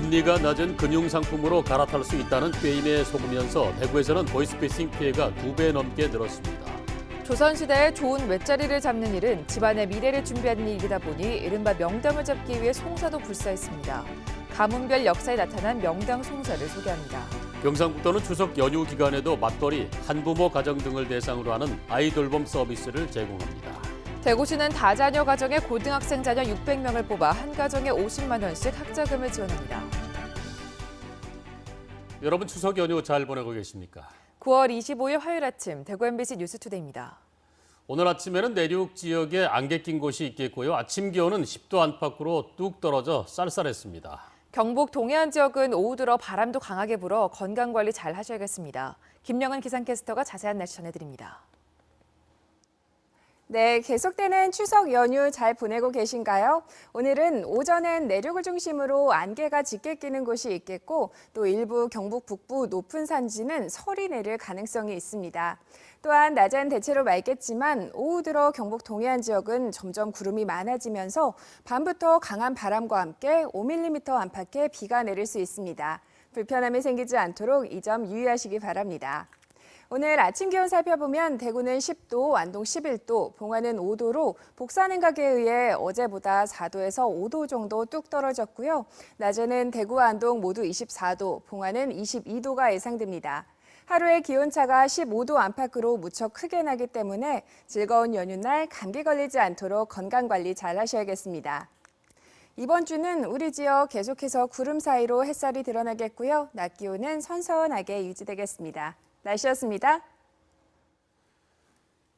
금리가 낮은 금융상품으로 갈아탈 수 있다는 꾀임에 속으면서 대구에서는 보이스피싱 피해가 2배 넘게 늘었습니다. 조선시대에 좋은 외자리를 잡는 일은 집안의 미래를 준비하는 일이다 보니 이른바 명당을 잡기 위해 송사도 불사했습니다. 가문별 역사에 나타난 명당 송사를 소개합니다. 경상북도는 추석 연휴 기간에도 맞벌이, 한부모 가정 등을 대상으로 하는 아이돌봄 서비스를 제공합니다. 대구시는 다자녀 가정의 고등학생 자녀 600명을 뽑아 한 가정에 50만 원씩 학자금을 지원합니다. 여러분 추석 연휴 잘 보내고 계십니까? 9월 25일 화요일 아침 대구 MBC 뉴스투데이입니다. 오늘 아침에는 내륙 지역에 안개 낀 곳이 있겠고요. 아침 기온은 10도 안팎으로 뚝 떨어져 쌀쌀했습니다. 경북 동해안 지역은 오후 들어 바람도 강하게 불어 건강관리 잘 하셔야겠습니다. 김영은 기상캐스터가 자세한 날씨 전해드립니다. 네, 계속되는 추석 연휴 잘 보내고 계신가요? 오늘은 오전엔 내륙을 중심으로 안개가 짙게 끼는 곳이 있겠고 또 일부 경북 북부 높은 산지는 설이 내릴 가능성이 있습니다. 또한 낮엔 대체로 맑겠지만 오후 들어 경북 동해안 지역은 점점 구름이 많아지면서 밤부터 강한 바람과 함께 5mm 안팎의 비가 내릴 수 있습니다. 불편함이 생기지 않도록 이 점 유의하시기 바랍니다. 오늘 아침 기온 살펴보면 대구는 10도, 안동 11도, 봉화는 5도로 복사능각에 의해 어제보다 4도에서 5도 정도 뚝 떨어졌고요. 낮에는 대구, 안동 모두 24도, 봉화는 22도가 예상됩니다. 하루의 기온차가 15도 안팎으로 무척 크게 나기 때문에 즐거운 연휴날 감기 걸리지 않도록 건강관리 잘 하셔야겠습니다. 이번 주는 우리 지역 계속해서 구름 사이로 햇살이 드러나겠고요. 낮 기온은 선선하게 유지되겠습니다. 날씨였습니다.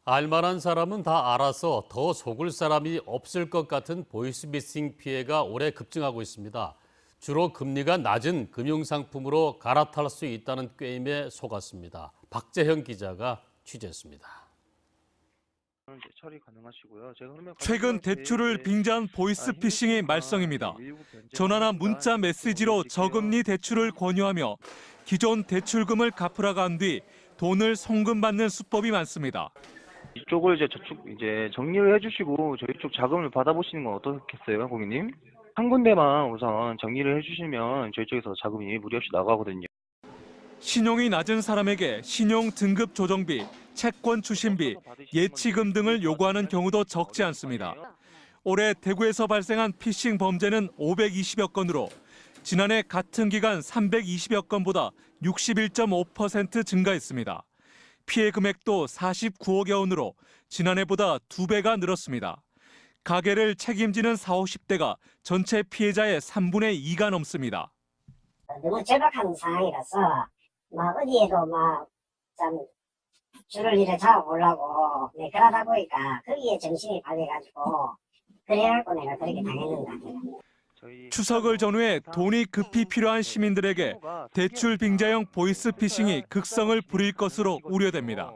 알만한 사람은 다 알아서 더 속을 사람이 없을 것 같은 보이스피싱 피해가 올해 급증하고 있습니다. 주로 금리가 낮은 금융상품으로 갈아탈 수 있다는 꾀임에 속았습니다. 박재형 기자가 취재했습니다. 최근 대출을 빙자한 보이스피싱의 말썽입니다. 전화나 문자 메시지로 저금리 대출을 권유하며 기존 대출금을 갚으라고 한 뒤 돈을 송금받는 수법이 많습니다. 이쪽을 저축 정리를 해주시고 저희 쪽 자금을 받아보시는 건 어떻겠어요, 고객님? 한 군데만 우선 정리를 해주시면 저희 쪽에서 자금이 무리 없이 나가거든요. 신용이 낮은 사람에게 신용 등급 조정비, 채권 추심비, 예치금 등을 요구하는 경우도 적지 않습니다. 올해 대구에서 발생한 피싱 범죄는 520여 건으로 지난해 같은 기간 320여 건보다 61.5% 증가했습니다. 피해 금액도 49억여 원으로 지난해보다 2배가 늘었습니다. 가게를 책임지는 40, 50대가 전체 피해자의 3분의 2가 넘습니다. 너무 절박한 상황이라서 어디에도 좀 줄을 이래 잡아보려고 그러다 보니까 거기에 정신이 팔려가지고 그래갖고 내가 그렇게 당했는 것 같아요. 추석을 전후해 돈이 급히 필요한 시민들에게 대출 빙자형 보이스피싱이 극성을 부릴 것으로 우려됩니다.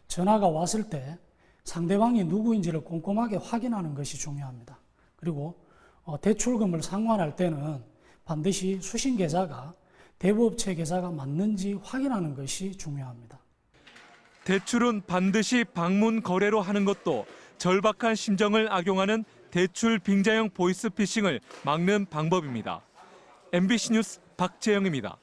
전화가 왔을 때 상대방이 누구인지를 꼼꼼하게 확인하는 것이 중요합니다. 그리고 대출금을 상환할 때는 반드시 수신 계좌가 대부업체 계좌가 맞는지 확인하는 것이 중요합니다. 대출은 반드시 방문 거래로 하는 것도 절박한 심정을 악용하는 대출 빙자형 보이스피싱을 막는 방법입니다. MBC 뉴스 박재영입니다.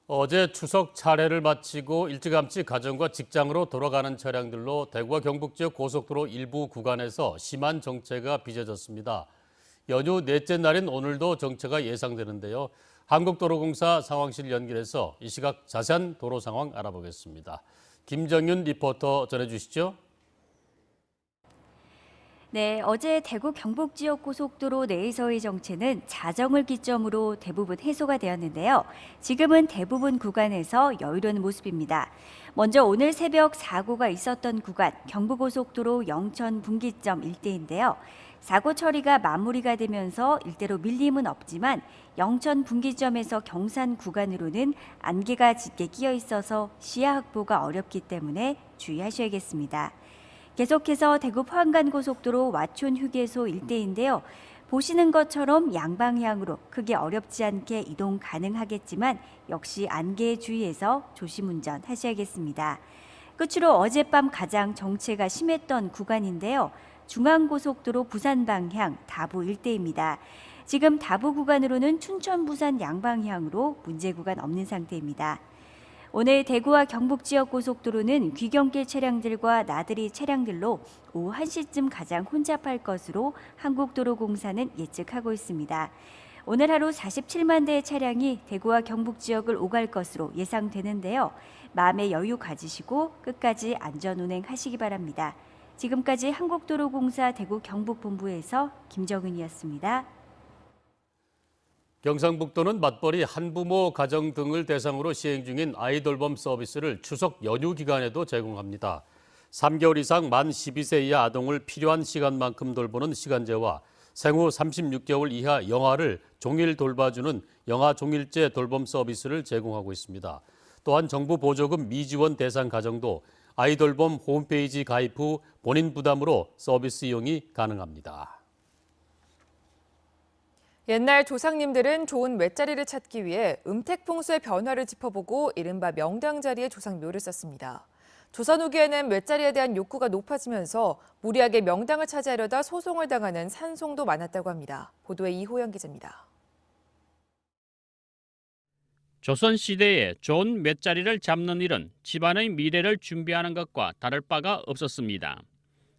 어제 추석 차례를 마치고 일찌감치 가정과 직장으로 돌아가는 차량들로 대구와 경북 지역 고속도로 일부 구간에서 심한 정체가 빚어졌습니다. 연휴 넷째 날인 오늘도 정체가 예상되는데요. 한국도로공사 상황실 연결해서 이 시각 자세한 도로 상황 알아보겠습니다. 김정윤 리포터 전해주시죠. 네, 어제 대구 경북 지역 고속도로 내에서의 정체는 자정을 기점으로 대부분 해소가 되었는데요. 지금은 대부분 구간에서 여유로운 모습입니다. 먼저 오늘 새벽 사고가 있었던 구간 경부고속도로 영천 분기점 일대인데요. 사고 처리가 마무리가 되면서 일대로 밀림은 없지만 영천 분기점에서 경산 구간으로는 안개가 짙게 끼어 있어서 시야 확보가 어렵기 때문에 주의하셔야겠습니다. 계속해서 대구 포항간 고속도로 와촌 휴게소 일대인데요. 보시는 것처럼 양방향으로 크게 어렵지 않게 이동 가능하겠지만 역시 안개에 주의해서 조심 운전하셔야겠습니다. 끝으로 어젯밤 가장 정체가 심했던 구간인데요. 중앙고속도로 부산 방향 다부 일대입니다. 지금 다부 구간으로는 춘천, 부산 양방향으로 문제 구간 없는 상태입니다. 오늘 대구와 경북 지역 고속도로는 귀경길 차량들과 나들이 차량들로 오후 1시쯤 가장 혼잡할 것으로 한국도로공사는 예측하고 있습니다. 오늘 하루 47만 대의 차량이 대구와 경북 지역을 오갈 것으로 예상되는데요. 마음의 여유 가지시고 끝까지 안전운행하시기 바랍니다. 지금까지 한국도로공사 대구 경북본부에서 김정은이었습니다. 경상북도는 맞벌이 한부모 가정 등을 대상으로 시행 중인 아이돌봄 서비스를 추석 연휴 기간에도 제공합니다. 3개월 이상 만 12세 이하 아동을 필요한 시간만큼 돌보는 시간제와 생후 36개월 이하 영아를 종일 돌봐주는 영아 종일제 돌봄 서비스를 제공하고 있습니다. 또한 정부 보조금 미지원 대상 가정도 아이돌봄 홈페이지 가입 후 본인 부담으로 서비스 이용이 가능합니다. 옛날 조상님들은 좋은 외자리를 찾기 위해 음택풍수의 변화를 짚어보고 이른바 명당 자리에 조상묘를 썼습니다. 조선 후기에는 외자리에 대한 욕구가 높아지면서 무리하게 명당을 차지하려다 소송을 당하는 산송도 많았다고 합니다. 보도에 이호영 기자입니다. 조선시대에 좋은 맷자리를 잡는 일은 집안의 미래를 준비하는 것과 다를 바가 없었습니다.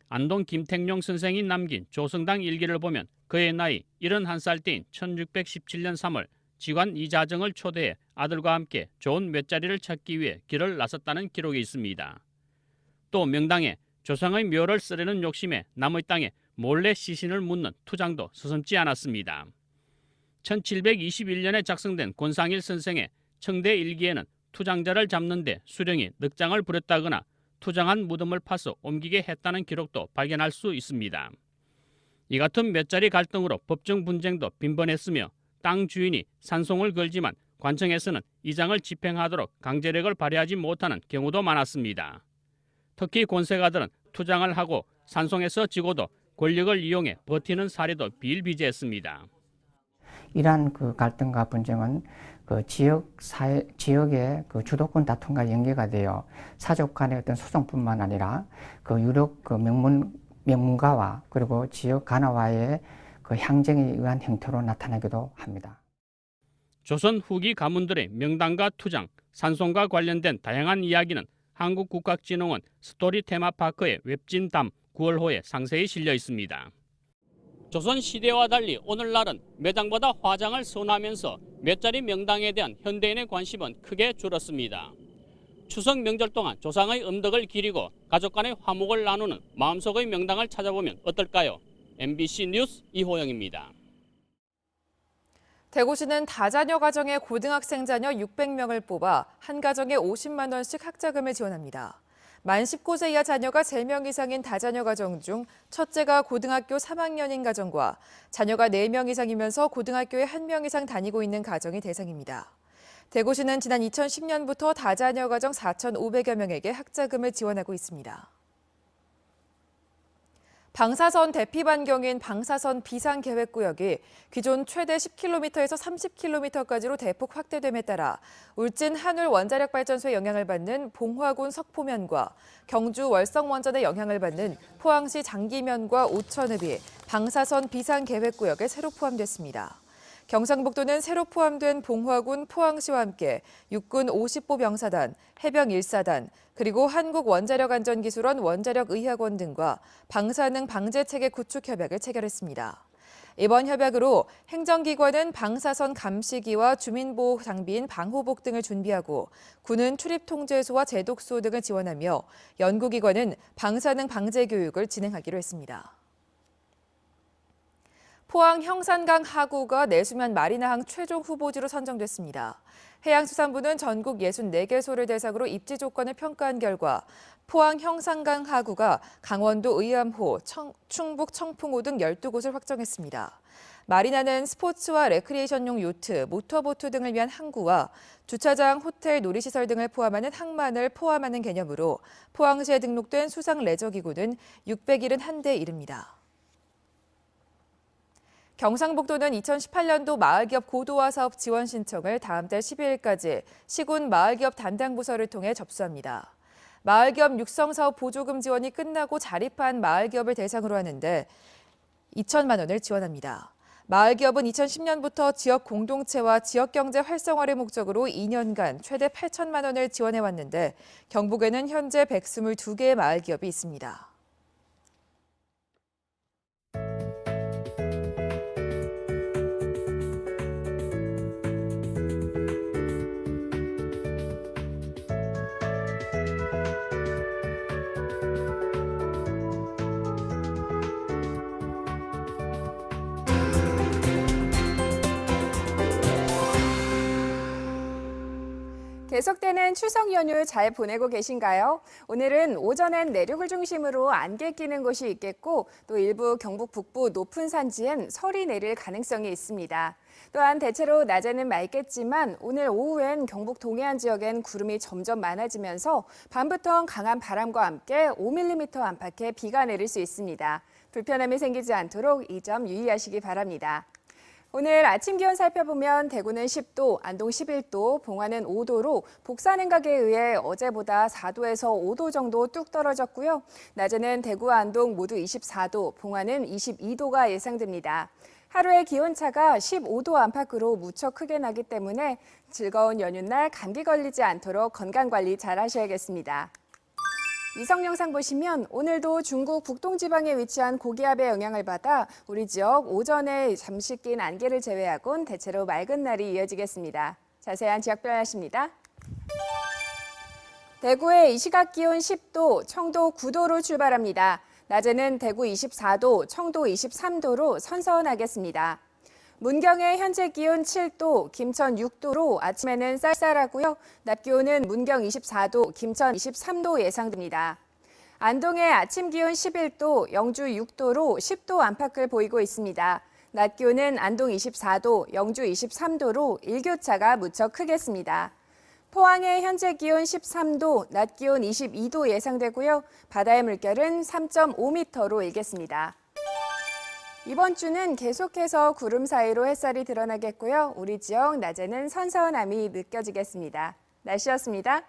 안동 김택룡 선생이 남긴 조성당 일기를 보면 그의 나이 71살 때인 1617년 3월 지관 이자정을 초대해 아들과 함께 좋은 맷자리를 찾기 위해 길을 나섰다는 기록이 있습니다. 또 명당에 조상의 묘를 쓰려는 욕심에 남의 땅에 몰래 시신을 묻는 투장도 서슴지 않았습니다. 1721년에 작성된 권상일 선생의 청대 일기에는 투장자를 잡는 데 수령이 늑장을 부렸다거나 투장한 무덤을 파서 옮기게 했다는 기록도 발견할 수 있습니다. 이 같은 맷자리 갈등으로 법정 분쟁도 빈번했으며 땅 주인이 산송을 걸지만 관청에서는 이장을 집행하도록 강제력을 발휘하지 못하는 경우도 많았습니다. 특히 권세가들은 투장을 하고 산송에서 지고도 권력을 이용해 버티는 사례도 비일비재했습니다. 이러한 갈등과 분쟁은 지역의 주도권 다툼과 연계가 되어 사족 간의 어떤 소송뿐만 아니라 유력 명문가와 그리고 지역 간화와의 향정에 의한 형태로 나타나기도 합니다. 조선 후기 가문들의 명당과 투장, 산송과 관련된 다양한 이야기는 한국국악진흥원 스토리 테마파크의 웹진담 9월호에 상세히 실려 있습니다. 조선 시대와 달리 오늘날은 매장보다 화장을 선호하면서 맷자리 명당에 대한 현대인의 관심은 크게 줄었습니다. 추석 명절 동안 조상의 음덕을 기리고 가족 간의 화목을 나누는 마음속의 명당을 찾아보면 어떨까요? MBC 뉴스 이호영입니다. 대구시는 다자녀 가정의 고등학생 자녀 600명을 뽑아 한 가정에 50만 원씩 학자금을 지원합니다. 만 19세 이하 자녀가 3명 이상인 다자녀 가정 중 첫째가 고등학교 3학년인 가정과 자녀가 4명 이상이면서 고등학교에 1명 이상 다니고 있는 가정이 대상입니다. 대구시는 지난 2010년부터 다자녀 가정 4,500여 명에게 학자금을 지원하고 있습니다. 방사선 대피 반경인 방사선 비상계획구역이 기존 최대 10km에서 30km까지로 대폭 확대됨에 따라 울진 한울 원자력발전소의 영향을 받는 봉화군 석포면과 경주 월성원전의 영향을 받는 포항시 장기면과 오천읍이 방사선 비상계획구역에 새로 포함됐습니다. 경상북도는 새로 포함된 봉화군 포항시와 함께 육군 50보 병사단, 해병 1사단, 그리고 한국원자력안전기술원 원자력의학원 등과 방사능 방제체계 구축 협약을 체결했습니다. 이번 협약으로 행정기관은 방사선 감시기와 주민보호 장비인 방호복 등을 준비하고 군은 출입통제소와 제독소 등을 지원하며 연구기관은 방사능 방제 교육을 진행하기로 했습니다. 포항 형산강 하구가 내수면 마리나항 최종 후보지로 선정됐습니다. 해양수산부는 전국 64개소를 대상으로 입지 조건을 평가한 결과 포항 형산강 하구가 강원도 의암호, 충북 청풍호 등 12곳을 확정했습니다. 마리나는 스포츠와 레크리에이션용 요트, 모터보트 등을 위한 항구와 주차장, 호텔, 놀이시설 등을 포함하는 항만을 포함하는 개념으로 포항시에 등록된 수상 레저기구는 671대 이릅니다. 경상북도는 2018년도 마을기업 고도화 사업 지원 신청을 다음 달 12일까지 시군 마을기업 담당 부서를 통해 접수합니다. 마을기업 육성사업 보조금 지원이 끝나고 자립한 마을기업을 대상으로 하는데 2천만 원을 지원합니다. 마을기업은 2010년부터 지역 공동체와 지역경제 활성화를 목적으로 2년간 최대 8천만 원을 지원해왔는데 경북에는 현재 122개의 마을기업이 있습니다. 계속되는 추석 연휴 잘 보내고 계신가요? 오늘은 오전엔 내륙을 중심으로 안개 끼는 곳이 있겠고 또 일부 경북 북부 높은 산지엔 설이 내릴 가능성이 있습니다. 또한 대체로 낮에는 맑겠지만 오늘 오후엔 경북 동해안 지역엔 구름이 점점 많아지면서 밤부터 강한 바람과 함께 5mm 안팎의 비가 내릴 수 있습니다. 불편함이 생기지 않도록 이 점 유의하시기 바랍니다. 오늘 아침 기온 살펴보면 대구는 10도, 안동 11도, 봉화는 5도로 복사 냉각에 의해 어제보다 4도에서 5도 정도 뚝 떨어졌고요. 낮에는 대구와 안동 모두 24도, 봉화는 22도가 예상됩니다. 하루의 기온차가 15도 안팎으로 무척 크게 나기 때문에 즐거운 연휴날 감기 걸리지 않도록 건강관리 잘 하셔야겠습니다. 위성 영상 보시면 오늘도 중국 북동지방에 위치한 고기압의 영향을 받아 우리 지역 오전에 잠시 낀 안개를 제외하곤 대체로 맑은 날이 이어지겠습니다. 자세한 지역별 날씨입니다. 대구의 이 시각 기온 10도, 청도 9도로 출발합니다. 낮에는 대구 24도, 청도 23도로 선선하겠습니다. 문경의 현재 기온 7도, 김천 6도로 아침에는 쌀쌀하고요. 낮 기온은 문경 24도, 김천 23도 예상됩니다. 안동의 아침 기온 11도, 영주 6도로 10도 안팎을 보이고 있습니다. 낮 기온은 안동 24도, 영주 23도로 일교차가 무척 크겠습니다. 포항의 현재 기온 13도, 낮 기온 22도 예상되고요. 바다의 물결은 3.5m로 일겠습니다. 이번 주는 계속해서 구름 사이로 햇살이 드러나겠고요. 우리 지역 낮에는 선선함이 느껴지겠습니다. 날씨였습니다.